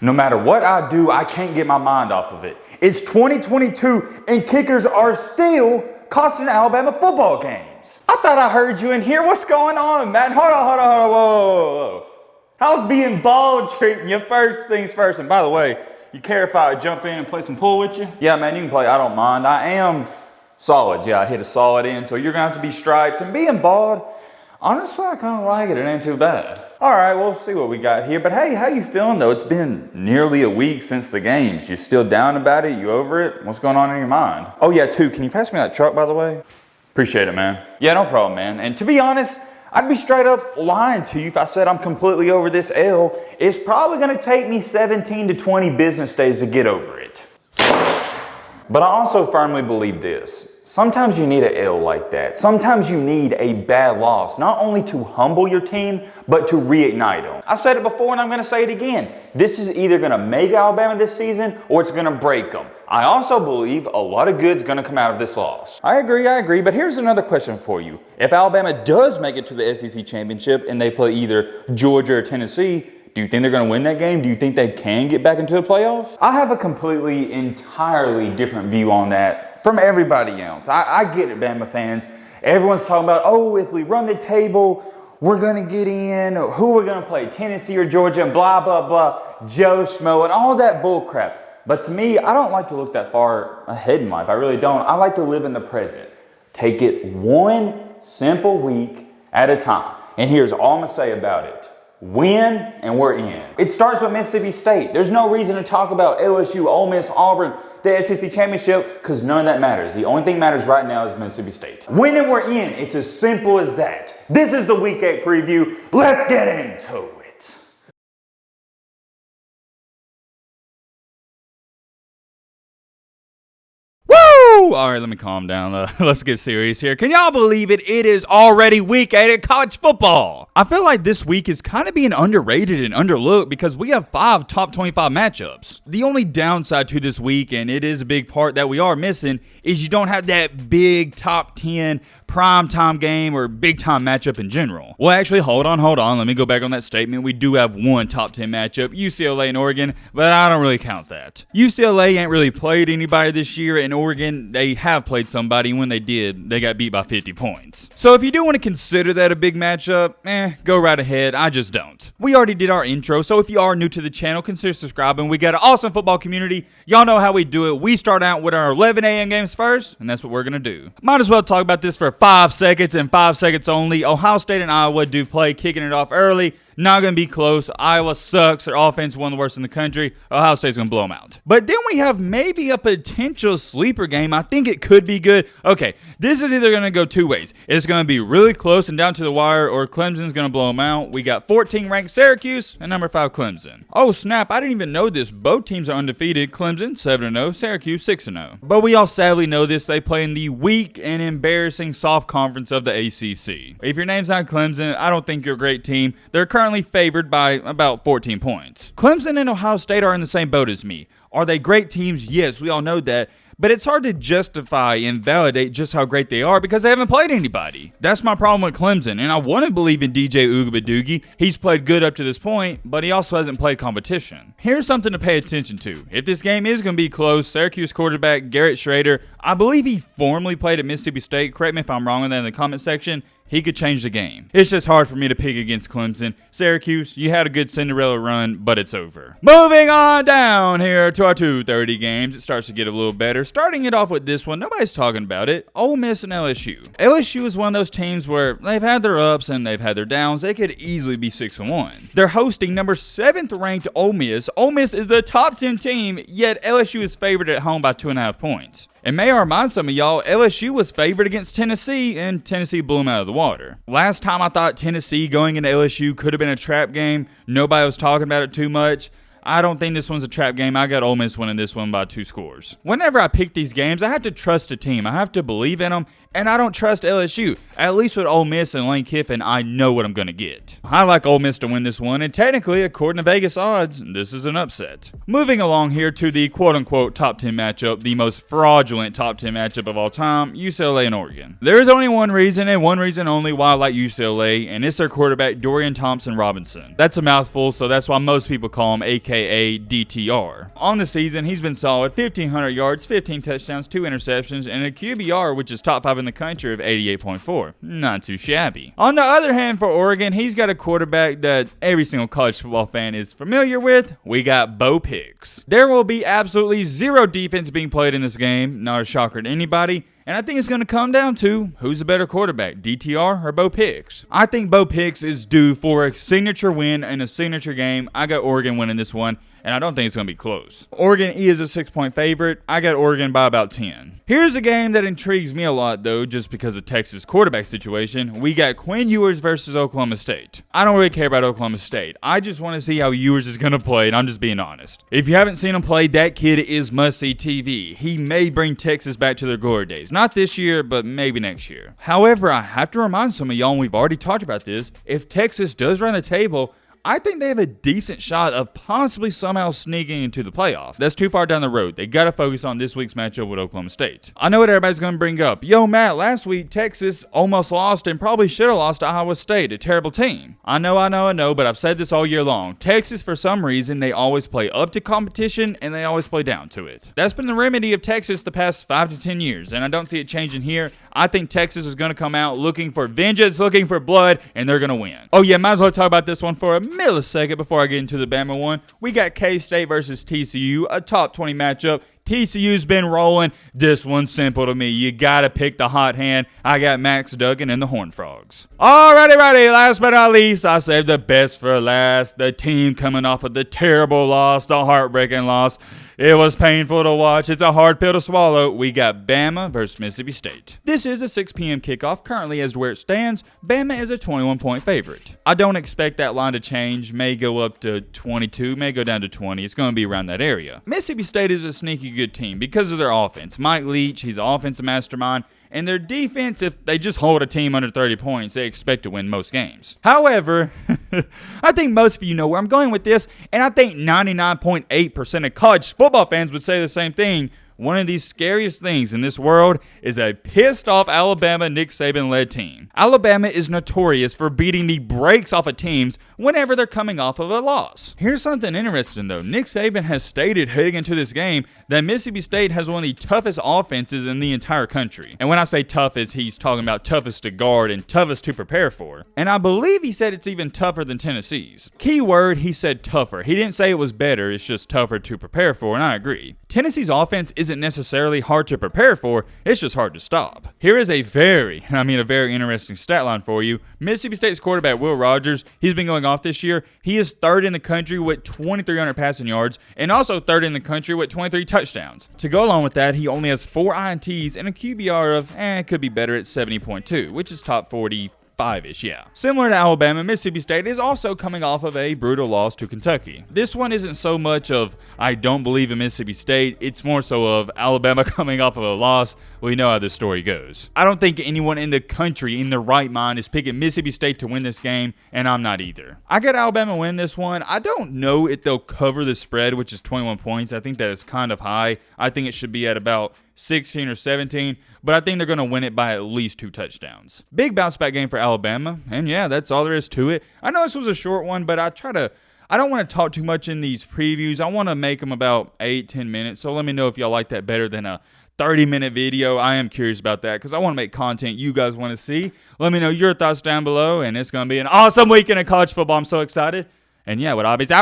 No matter what I do, I can't get my mind off of it. It's 2022 and kickers are still costing Alabama football games. I thought I heard you in here. What's going on, man? Hold on, whoa. How's being bald treating you? First things first. And by the way, you care if I jump in and play some pool with you? Yeah, man, you can play. I don't mind. I am solid. Yeah, I hit a solid in, so you're going to have to be stripes. And being bald, honestly, I kind of like it. It ain't too bad. All right, we'll see what we got here. But hey, how you feeling, though? It's been nearly a week since the games. You still down about it? You over it? What's going on in your mind? Oh, yeah, too. Can you pass me that truck, by the way? Appreciate it, man. Yeah, no problem, man. And to be honest, I'd be straight up lying to you if I said I'm completely over this L. It's probably going to take me 17 to 20 business days to get over it. But I also firmly believe this. Sometimes you need an L like that. Sometimes you need a bad loss, not only to humble your team, but to reignite them. I said it before and I'm going to say it again. This is either going to make Alabama this season or it's going to break them. I also believe a lot of good's going to come out of this loss. I agree. But here's another question for you. If Alabama does make it to the SEC championship and they play either Georgia or Tennessee, do you think they're going to win that game? Do you think they can get back into the playoffs? I have a entirely different view on that from everybody else. I get it, Bama fans. Everyone's talking about, oh, if we run the table, we're going to get in. Who we're going to play, Tennessee or Georgia, and blah, blah, blah, Joe Schmo, and all that bull crap. But to me, I don't like to look that far ahead in life. I really don't. I like to live in the present. Take it one simple week at a time. And here's all I'm going to say about it. Win, and we're in. It starts with Mississippi State. There's no reason to talk about LSU, Ole Miss, Auburn, the SEC championship, because none of that matters. The only thing that matters right now is Mississippi State. Win and we're in. It's as simple as that. This is the Week 8 preview. Let's get into it. All right, let me calm down. Let's get serious here. Can y'all believe it? It is already Week 8 of college football. I feel like this week is kind of being underrated and underlooked because we have 5 top 25 matchups. The only downside to this week, and it is a big part that we are missing, is you don't have that big top 10 primetime game or big time matchup in general. Well, actually, hold on. Let me go back on that statement. We do have one top 10 matchup, UCLA and Oregon, but I don't really count that. UCLA ain't really played anybody this year, and Oregon, they have played somebody. When they did, they got beat by 50 points. So if you do want to consider that a big matchup, go right ahead. I just don't. We already did our intro, so if you are new to the channel, consider subscribing. We got an awesome football community. Y'all know how we do it. We start out with our 11 a.m. games first, and that's what we're going to do. Might as well talk about this for 5 seconds and 5 seconds only. Ohio State and Iowa do play, kicking it off early. Not going to be close. Iowa sucks. Their offense is one of the worst in the country. Ohio State's going to blow them out. But then we have maybe a potential sleeper game. I think it could be good. Okay, this is either going to go two ways. It's going to be really close and down to the wire, or Clemson's going to blow them out. We got 14th-ranked Syracuse and number 5 Clemson. Oh, snap. I didn't even know this. Both teams are undefeated. Clemson 7-0, Syracuse 6-0. But we all sadly know this. They play in the weak and embarrassing soft conference of the ACC. If your name's not Clemson, I don't think you're a great team. They're currently favored by about 14 points. Clemson and Ohio State are in the same boat as me. Are they great teams? Yes, we all know that. But it's hard to justify and validate just how great they are because they haven't played anybody. That's my problem with Clemson, and I want to believe in DJ Ugabadoogie. He's played good up to this point, but he also hasn't played competition. Here's something to pay attention to. If this game is going to be close, Syracuse quarterback Garrett Schrader, I believe he formerly played at Mississippi State. Correct me if I'm wrong on that in the comment section. He could change the game. It's just hard for me to pick against Clemson. Syracuse, you had a good Cinderella run, but it's over. Moving on down here to our 2:30 games. It starts to get a little better. Starting it off with this one, nobody's talking about it. Ole Miss and LSU. LSU is one of those teams where they've had their ups and they've had their downs. They could easily be 6-1. They're hosting number 7th ranked Ole Miss. Ole Miss is the top 10 team, yet LSU is favored at home by 2.5 points. And may I remind some of y'all, LSU was favored against Tennessee, and Tennessee blew them out of the water. Last time I thought Tennessee going into LSU could have been a trap game. Nobody was talking about it too much. I don't think this one's a trap game. I got Ole Miss winning this one by 2 scores. Whenever I pick these games, I have to trust a team. I have to believe in them, and I don't trust LSU. At least with Ole Miss and Lane Kiffin, I know what I'm going to get. I like Ole Miss to win this one, and technically, according to Vegas odds, this is an upset. Moving along here to the quote-unquote top 10 matchup, the most fraudulent top 10 matchup of all time, UCLA and Oregon. There is only one reason, and one reason only, why I like UCLA, and it's their quarterback, Dorian Thompson-Robinson. That's a mouthful, so that's why most people call him AK aka DTR. On the season, he's been solid, 1,500 yards, 15 touchdowns, 2 interceptions, and a QBR, which is top 5 in the country, of 88.4. Not too shabby. On the other hand, for Oregon, he's got a quarterback that every single college football fan is familiar with. We got Bo Picks. There will be absolutely zero defense being played in this game, not a shocker to anybody. And I think it's going to come down to who's a better quarterback, DTR or Bo Picks. I think Bo Picks is due for a signature win in a signature game. I got Oregon winning this one, and I don't think it's going to be close. Oregon is a 6-point favorite. I got Oregon by about 10. Here's a game that intrigues me a lot, though, just because of Texas' quarterback situation. We got Quinn Ewers versus Oklahoma State. I don't really care about Oklahoma State. I just want to see how Ewers is going to play, and I'm just being honest. If you haven't seen him play, that kid is must-see TV. He may bring Texas back to their glory days. Not this year, but maybe next year. However, I have to remind some of y'all, and we've already talked about this, if Texas does run the table, I think they have a decent shot of possibly somehow sneaking into the playoff. That's too far down the road. They got to focus on this week's matchup with Oklahoma State. I know what everybody's going to bring up. Yo, Matt, last week Texas almost lost and probably should have lost to Iowa State, a terrible team. I know, but I've said this all year long. Texas, for some reason, they always play up to competition and they always play down to it. That's been the remedy of Texas the past 5 to 10 years, and I don't see it changing here. I think Texas is going to come out looking for vengeance, looking for blood, and they're going to win. Oh yeah, might as well talk about this one for a millisecond before I get into the Bama one. We got K-State versus TCU, a top 20 matchup. TCU's been rolling. This one's simple to me. You got to pick the hot hand. I got Max Duggan and the Horned Frogs. Alrighty, last but not least, I saved the best for last. The team coming off of the terrible loss, the heartbreaking loss. It was painful to watch. It's a hard pill to swallow. We got Bama versus Mississippi State. This is a 6 p.m. kickoff. Currently, as to where it stands, Bama is a 21-point favorite. I don't expect that line to change. May go up to 22, may go down to 20. It's going to be around that area. Mississippi State is a sneaky good team because of their offense. Mike Leach, he's an offensive mastermind. And their defense, if they just hold a team under 30 points, they expect to win most games. However, I think most of you know where I'm going with this, and I think 99.8% of college football fans would say the same thing. One of these scariest things in this world is a pissed-off Alabama Nick Saban-led team. Alabama is notorious for beating the brakes off of teams whenever they're coming off of a loss. Here's something interesting, though. Nick Saban has stated heading into this game that Mississippi State has one of the toughest offenses in the entire country. And when I say toughest, he's talking about toughest to guard and toughest to prepare for. And I believe he said it's even tougher than Tennessee's. Key word, he said tougher. He didn't say it was better, it's just tougher to prepare for, and I agree. Tennessee's offense isn't necessarily hard to prepare for, it's just hard to stop. Here is a very interesting stat line for you. Mississippi State's quarterback, Will Rogers, he's been going off this year. He is third in the country with 2,300 passing yards and also third in the country with 23 touchdowns. To go along with that, he only has 4 INTs and a QBR of, could be better at 70.2, which is top 40. 5-ish, yeah. Similar to Alabama, Mississippi State is also coming off of a brutal loss to Kentucky. This one isn't so much of, I don't believe in Mississippi State, it's more so of Alabama coming off of a loss. We know how this story goes. I don't think anyone in the country in their right mind is picking Mississippi State to win this game, and I'm not either. I got Alabama win this one. I don't know if they'll cover the spread, which is 21 points. I think that is kind of high. I think it should be at about 16 or 17, but I think they're going to win it by at least 2 touchdowns. Big bounce back game for Alabama, and yeah, that's all there is to it. I know this was a short one, but I don't want to talk too much in these previews. I want to make them about 8-10 minutes, so let me know if y'all like that better than a 30-minute video. I am curious about that because I want to make content you guys want to see. Let me know your thoughts down below, and it's going to be an awesome weekend of college football. I'm so excited. And yeah, what obviously